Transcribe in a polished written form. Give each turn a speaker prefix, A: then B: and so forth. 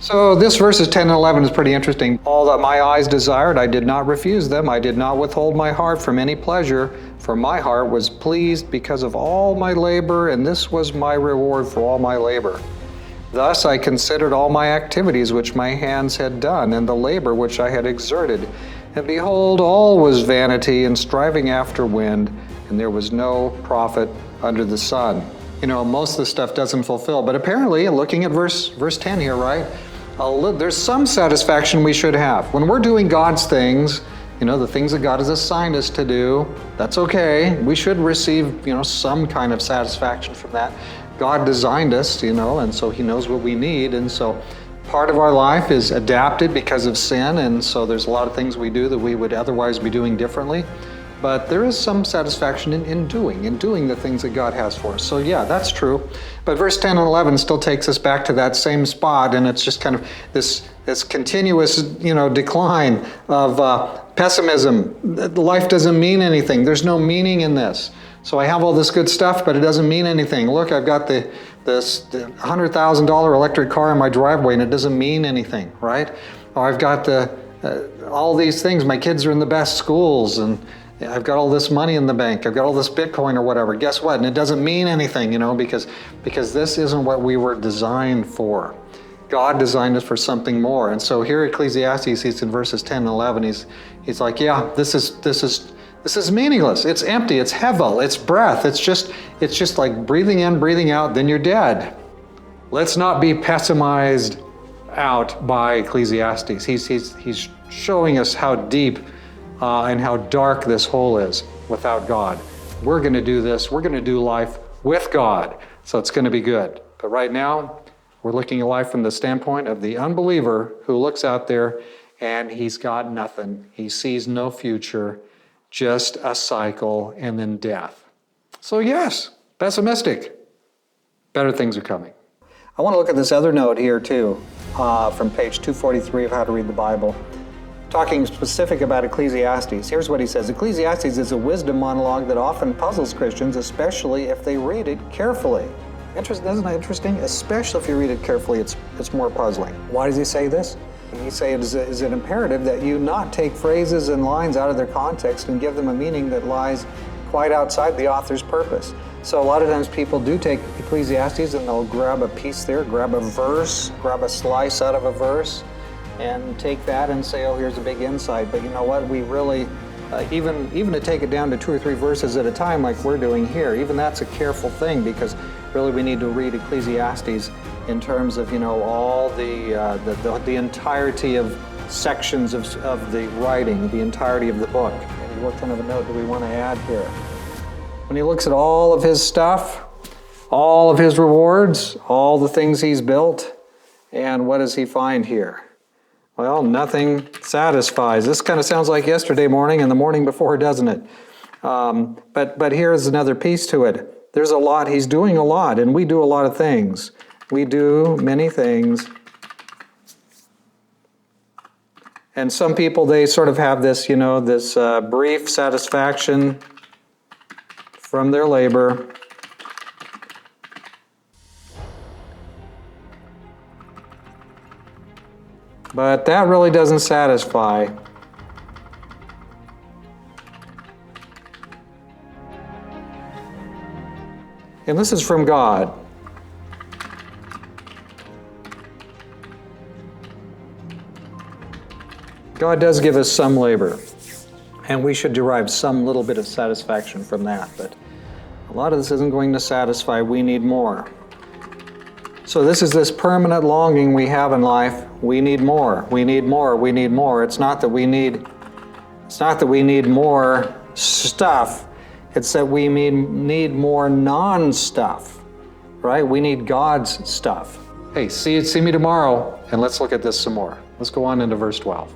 A: So this verses 10 and 11 is pretty interesting. All that my eyes desired, I did not refuse them. I did not withhold my heart from any pleasure, for my heart was pleased because of all my labor, and this was my reward for all my labor. Thus I considered all my activities which my hands had done, and the labor which I had exerted. And behold, all was vanity and striving after wind, and there was no profit under the sun. You know, most of the stuff doesn't fulfill. But apparently, looking at verse 10 here, right? There's some satisfaction we should have. When we're doing God's things, you know, the things that God has assigned us to do, that's okay. We should receive, you know, some kind of satisfaction from that. God designed us, you know, and so He knows what we need. And so part of our life is adapted because of sin. And so there's a lot of things we do that we would otherwise be doing differently. But there is some satisfaction in doing the things that God has for us. So yeah, that's true. But verse 10 and 11 still takes us back to that same spot, and it's just kind of this continuous, you know, decline of pessimism. Life doesn't mean anything. There's no meaning in this. So I have all this good stuff, but it doesn't mean anything. Look, I've got this $100,000 electric car in my driveway, and it doesn't mean anything, right? Or I've got all these things. My kids are in the best schools, and I've got all this money in the bank. I've got all this Bitcoin or whatever. Guess what? And it doesn't mean anything, you know, because this isn't what we were designed for. God designed us for something more. And so here Ecclesiastes, he's in verses 10 and 11. He's like, yeah, this is meaningless. It's empty. It's hevel. It's breath. It's just like breathing in, breathing out. Then you're dead. Let's not be pessimized out by Ecclesiastes. He's showing us how deep and how dark this hole is without God. We're going to do this. We're going to do life with God. So it's going to be good. But right now, we're looking at life from the standpoint of the unbeliever who looks out there and he's got nothing. He sees no future, just a cycle and then death. So yes, pessimistic. Better things are coming. I want to look at this other note here too, from page 243 of How to Read the Bible. Talking specific about Ecclesiastes. Here's what he says. Ecclesiastes is a wisdom monologue that often puzzles Christians, especially if they read it carefully. Isn't that interesting? Especially if you read it carefully, it's more puzzling. Why does he say this? He says, is it imperative that you not take phrases and lines out of their context and give them a meaning that lies quite outside the author's purpose? So a lot of times people do take Ecclesiastes and they'll grab a piece there, grab a verse, grab a slice out of a verse, and take that and say, oh, here's a big insight. But you know what? We really, even to take it down to 2 or 3 verses at a time like we're doing here, even that's a careful thing, because really we need to read Ecclesiastes in terms of, you know, all the entirety of sections of the writing, the entirety of the book. And what kind of a note do we want to add here? When he looks at all of his stuff, all of his rewards, all the things he's built, and what does he find here? Well, nothing satisfies. This kind of sounds like yesterday morning and the morning before, doesn't it? But here's another piece to it. There's a lot. He's doing a lot, and we do a lot of things. We do many things. And some people, they sort of have this, you know, this brief satisfaction from their labor. But that really doesn't satisfy. And this is from God. God does give us some labor, and we should derive some little bit of satisfaction from that. But a lot of this isn't going to satisfy. We need more. So this is this permanent longing we have in life. We need more. We need more. We need more. It's not that we need more stuff. It's that we need more non-stuff, right? We need God's stuff. Hey, see me tomorrow, and let's look at this some more. Let's go on into verse 12.